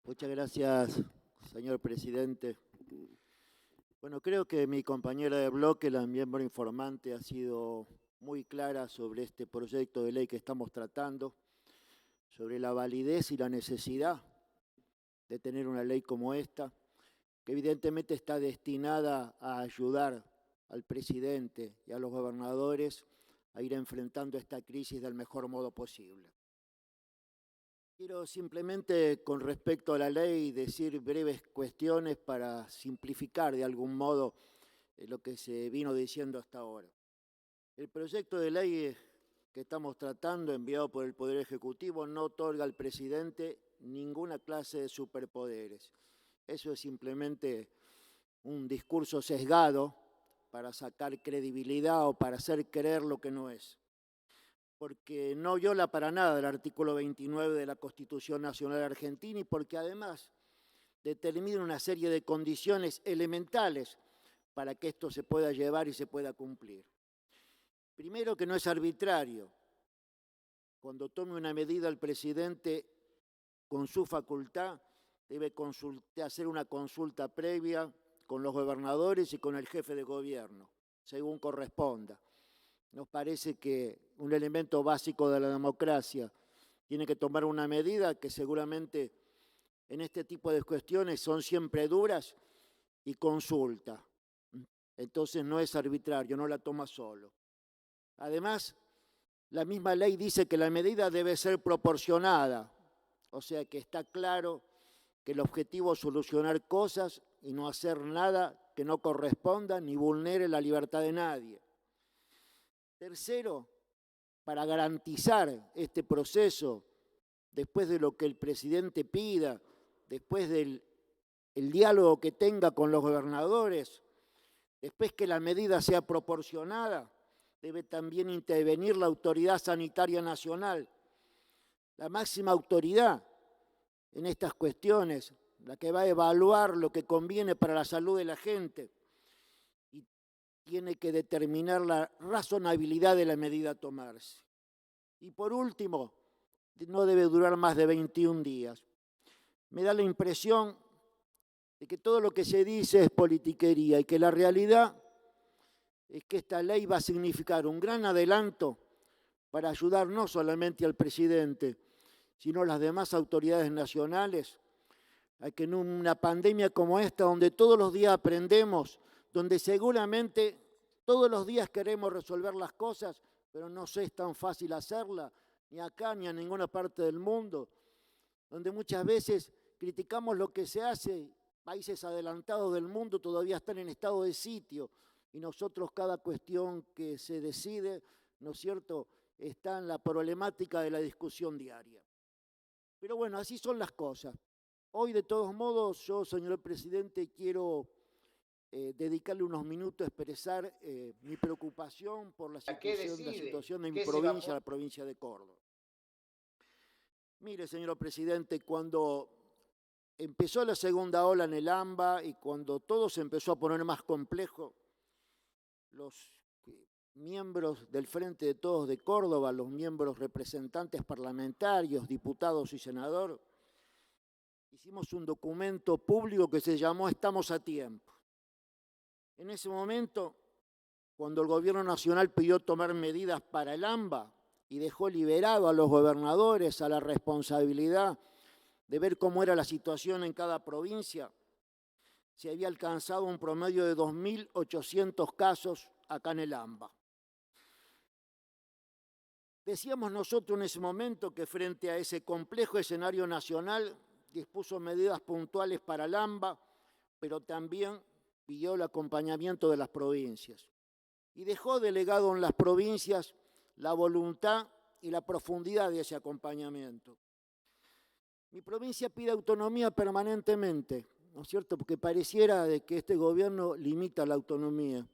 Muchas gracias, señor presidente. Bueno, creo que mi compañera de bloque, la miembro informante, ha sido muy clara sobre este proyecto de ley que estamos tratando, sobre la validez y la necesidad de tener una ley como esta, que evidentemente está destinada a ayudar al presidente y a los gobernadores a ir enfrentando esta crisis del mejor modo posible. Quiero simplemente, con respecto a la ley, decir breves cuestiones para simplificar de algún modo lo que se vino diciendo hasta ahora. El proyecto de ley que estamos tratando, enviado por el Poder Ejecutivo, no otorga al presidente ninguna clase de superpoderes. Eso es simplemente un discurso sesgado para sacar credibilidad o para hacer creer lo que no es, porque no viola para nada el artículo 29 de la Constitución Nacional Argentina y porque además determina una serie de condiciones elementales para que esto se pueda llevar y se pueda cumplir. Primero, que no es arbitrario. Cuando tome una medida el presidente con su facultad, debe hacer una consulta previa con los gobernadores y con el jefe de gobierno, según corresponda. Nos parece que un elemento básico de la democracia tiene que tomar una medida que seguramente en este tipo de cuestiones son siempre duras y consulta. Entonces no es arbitrario, no la toma solo. Además, la misma ley dice que la medida debe ser proporcionada, o sea que está claro que el objetivo es solucionar cosas y no hacer nada que no corresponda ni vulnere la libertad de nadie. Tercero, para garantizar este proceso, después de lo que el presidente pida, después del diálogo que tenga con los gobernadores, después que la medida sea proporcionada, debe también intervenir la Autoridad Sanitaria Nacional, la máxima autoridad en estas cuestiones, la que va a evaluar lo que conviene para la salud de la gente y tiene que determinar la razonabilidad de la medida a tomarse. Y por último, no debe durar más de 21 días. Me da la impresión de que todo lo que se dice es politiquería y que la realidad es que esta ley va a significar un gran adelanto para ayudar no solamente al presidente, sino a las demás autoridades nacionales, a que en una pandemia como esta, donde todos los días aprendemos, donde seguramente todos los días queremos resolver las cosas, pero no es tan fácil hacerla, ni acá ni en ninguna parte del mundo, donde muchas veces criticamos lo que se hace, países adelantados del mundo todavía están en estado de sitio, y nosotros cada cuestión que se decide, ¿no es cierto?, está en la problemática de la discusión diaria. Pero bueno, así son las cosas. Hoy, de todos modos, yo, señor presidente, quiero dedicarle unos minutos a expresar mi preocupación por la ¿A qué situación decide? de mi ¿Qué se va a provincia, la provincia de Córdoba. Mire, señor presidente, cuando empezó la segunda ola en el AMBA y cuando todo se empezó a poner más complejo, los miembros del Frente de Todos de Córdoba, los miembros representantes parlamentarios, diputados y senadores, hicimos un documento público que se llamó Estamos a Tiempo. En ese momento, cuando el gobierno nacional pidió tomar medidas para el AMBA y dejó liberado a los gobernadores a la responsabilidad de ver cómo era la situación en cada provincia, se había alcanzado un promedio de 2.800 casos acá en el AMBA. Decíamos nosotros en ese momento que frente a ese complejo escenario nacional dispuso medidas puntuales para el AMBA, pero también pidió el acompañamiento de las provincias y dejó delegado en las provincias la voluntad y la profundidad de ese acompañamiento. Mi provincia pide autonomía permanentemente, ¿no es cierto?, porque pareciera de que este gobierno limita la autonomía.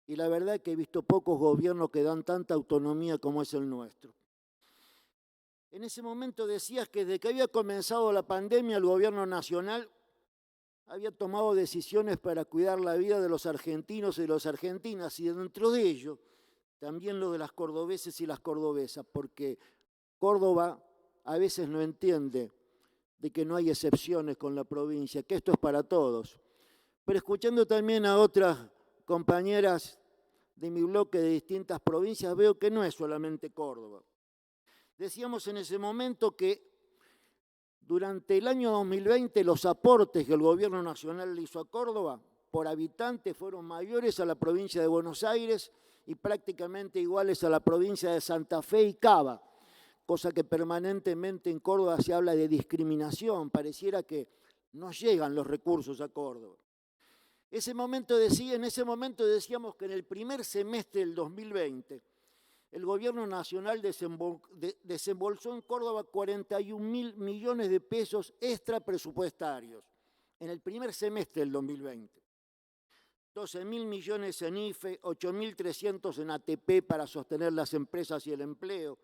Y la verdad es que he visto pocos gobiernos que dan tanta autonomía como es el nuestro. En ese momento decías que desde que había comenzado la pandemia el gobierno nacional había tomado decisiones para cuidar la vida de los argentinos y de las argentinas, y dentro de ello también lo de las cordobeses y las cordobesas, porque Córdoba a veces no entiende de que no hay excepciones con la provincia, que esto es para todos. Pero escuchando también a otras compañeras de mi bloque de distintas provincias, veo que no es solamente Córdoba. Decíamos en ese momento que durante el año 2020 los aportes que el gobierno nacional le hizo a Córdoba por habitante fueron mayores a la provincia de Buenos Aires y prácticamente iguales a la provincia de Santa Fe y Cava, cosa que permanentemente en Córdoba se habla de discriminación, pareciera que no llegan los recursos a Córdoba. En ese momento decíamos que en el primer semestre del 2020 el gobierno nacional desembolsó en Córdoba 41.000 millones de pesos extra presupuestarios en el primer semestre del 2020. 12.000 millones en IFE, 8.300 en ATP para sostener las empresas y el empleo,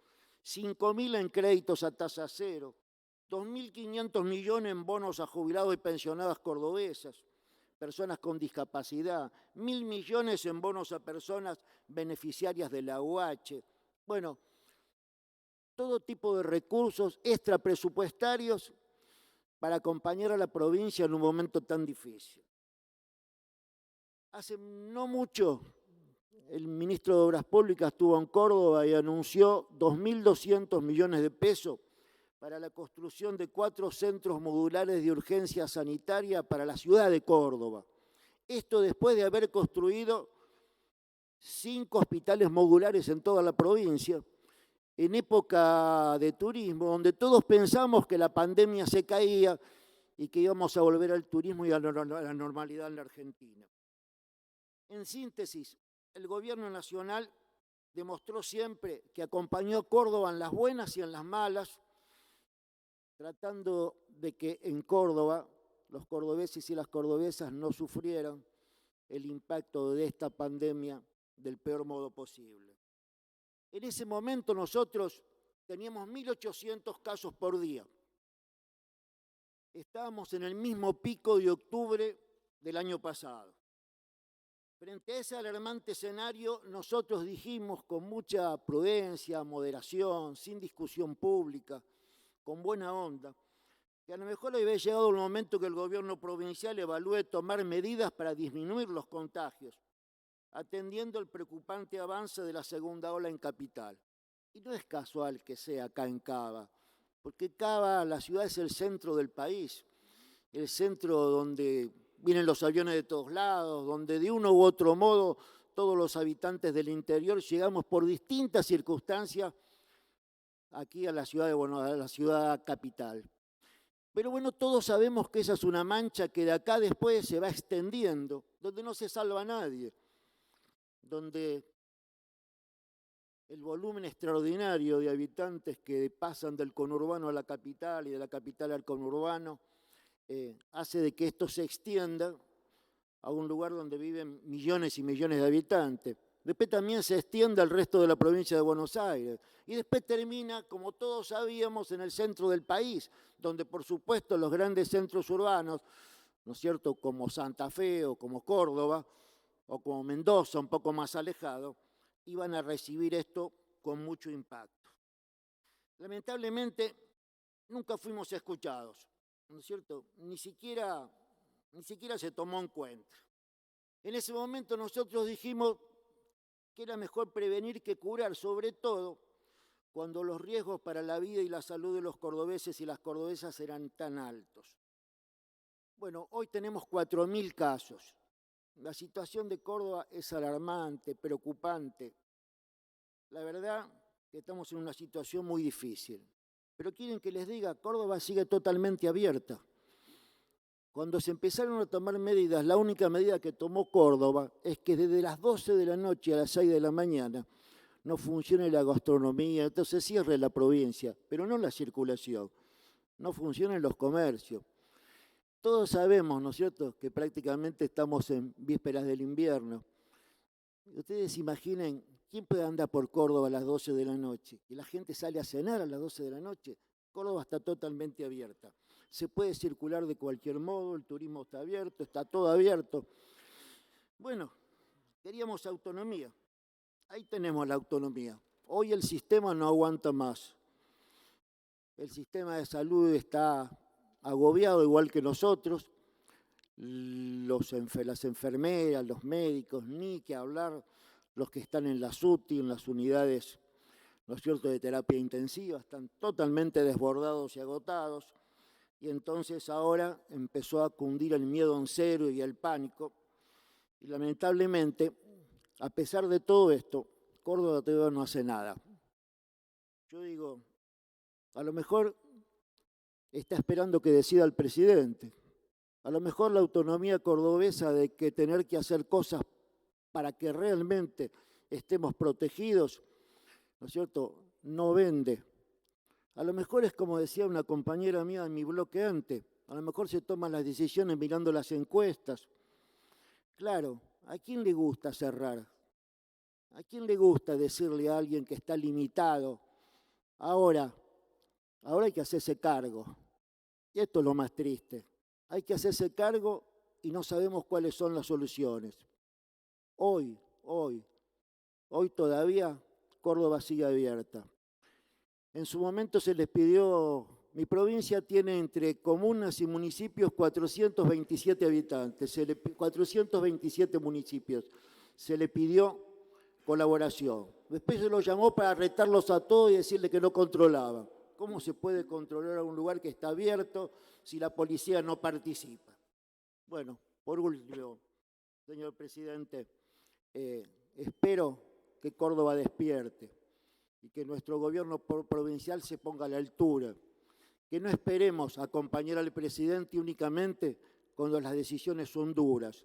5.000 en créditos a tasa cero, 2.500 millones en bonos a jubilados y pensionadas cordobesas, personas con discapacidad, 1.000 millones en bonos a personas beneficiarias de la UH. Bueno, todo tipo de recursos extrapresupuestarios para acompañar a la provincia en un momento tan difícil. Hace no mucho, el ministro de Obras Públicas estuvo en Córdoba y anunció 2.200 millones de pesos para la construcción de 4 centros modulares de urgencia sanitaria para la ciudad de Córdoba. Esto después de haber construido 5 hospitales modulares en toda la provincia, en época de turismo, donde todos pensamos que la pandemia se caía y que íbamos a volver al turismo y a la normalidad en la Argentina. En síntesis, el gobierno nacional demostró siempre que acompañó a Córdoba en las buenas y en las malas, tratando de que en Córdoba los cordobeses y las cordobesas no sufrieran el impacto de esta pandemia del peor modo posible. En ese momento nosotros teníamos 1.800 casos por día. Estábamos en el mismo pico de octubre del año pasado. Frente a ese alarmante escenario, nosotros dijimos con mucha prudencia, moderación, sin discusión pública, con buena onda, que a lo mejor había llegado el momento que el gobierno provincial evalúe tomar medidas para disminuir los contagios, atendiendo el preocupante avance de la segunda ola en Capital. Y no es casual que sea acá en Cava, porque Cava, la ciudad, es el centro del país, el centro donde vienen los aviones de todos lados, donde de uno u otro modo todos los habitantes del interior llegamos por distintas circunstancias aquí a la ciudad a la ciudad capital. Pero bueno, todos sabemos que esa es una mancha que de acá después se va extendiendo, donde no se salva a nadie, donde el volumen extraordinario de habitantes que pasan del conurbano a la capital y de la capital al conurbano hace de que esto se extienda a un lugar donde viven millones y millones de habitantes. Después también se extiende al resto de la provincia de Buenos Aires. Y después termina, como todos sabíamos, en el centro del país, donde por supuesto los grandes centros urbanos, ¿no es cierto?, como Santa Fe o como Córdoba o como Mendoza, un poco más alejado, iban a recibir esto con mucho impacto. Lamentablemente, nunca fuimos escuchados, ¿no es cierto? Ni siquiera se tomó en cuenta. En ese momento nosotros dijimos que era mejor prevenir que curar, sobre todo cuando los riesgos para la vida y la salud de los cordobeses y las cordobesas eran tan altos. Bueno, hoy tenemos 4.000 casos. La situación de Córdoba es alarmante, preocupante. La verdad que estamos en una situación muy difícil. Pero quieren que les diga, Córdoba sigue totalmente abierta. Cuando se empezaron a tomar medidas, la única medida que tomó Córdoba es que desde las 12 de la noche a las 6 de la mañana no funcione la gastronomía, entonces cierre la provincia, pero no la circulación, no funcionen los comercios. Todos sabemos, ¿no es cierto?, que prácticamente estamos en vísperas del invierno. Ustedes imaginen, ¿quién puede andar por Córdoba a las 12 de la noche? ¿Y la gente sale a cenar a las 12 de la noche? Córdoba está totalmente abierta. Se puede circular de cualquier modo, el turismo está abierto, está todo abierto. Bueno, queríamos autonomía. Ahí tenemos la autonomía. Hoy el sistema no aguanta más. El sistema de salud está agobiado igual que nosotros, las enfermeras, los médicos, ni que hablar los que están en las UTI, en las unidades, ¿no es cierto?, de terapia intensiva, están totalmente desbordados y agotados, y entonces ahora empezó a cundir el miedo en serio y el pánico, y lamentablemente, a pesar de todo esto, Córdoba todavía no hace nada. Yo digo, a lo mejor está esperando que decida el presidente. A lo mejor la autonomía cordobesa de que tener que hacer cosas para que realmente estemos protegidos, ¿no es cierto?, no vende. A lo mejor es como decía una compañera mía en mi bloque antes, a lo mejor se toman las decisiones mirando las encuestas. Claro, ¿a quién le gusta cerrar? ¿A quién le gusta decirle a alguien que está limitado? Ahora hay que hacerse cargo. Y esto es lo más triste. Hay que hacerse cargo y no sabemos cuáles son las soluciones. Hoy todavía Córdoba sigue abierta. En su momento se les pidió, mi provincia tiene entre comunas y municipios 427 habitantes, 427 municipios. Se le pidió colaboración. Después se los llamó para retarlos a todos y decirle que no controlaban. ¿Cómo se puede controlar a un lugar que está abierto si la policía no participa? Bueno, por último, señor presidente, espero que Córdoba despierte y que nuestro gobierno provincial se ponga a la altura, que no esperemos acompañar al presidente únicamente cuando las decisiones son duras,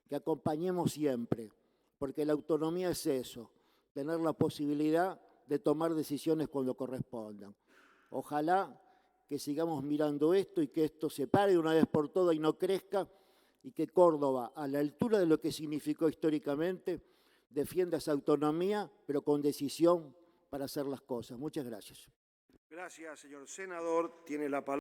que acompañemos siempre, porque la autonomía es eso, tener la posibilidad de tomar decisiones cuando correspondan. Ojalá que sigamos mirando esto y que esto se pare de una vez por todas y no crezca, y que Córdoba, a la altura de lo que significó históricamente, defienda esa autonomía, pero con decisión para hacer las cosas. Muchas gracias. Gracias, señor senador. Tiene la palabra.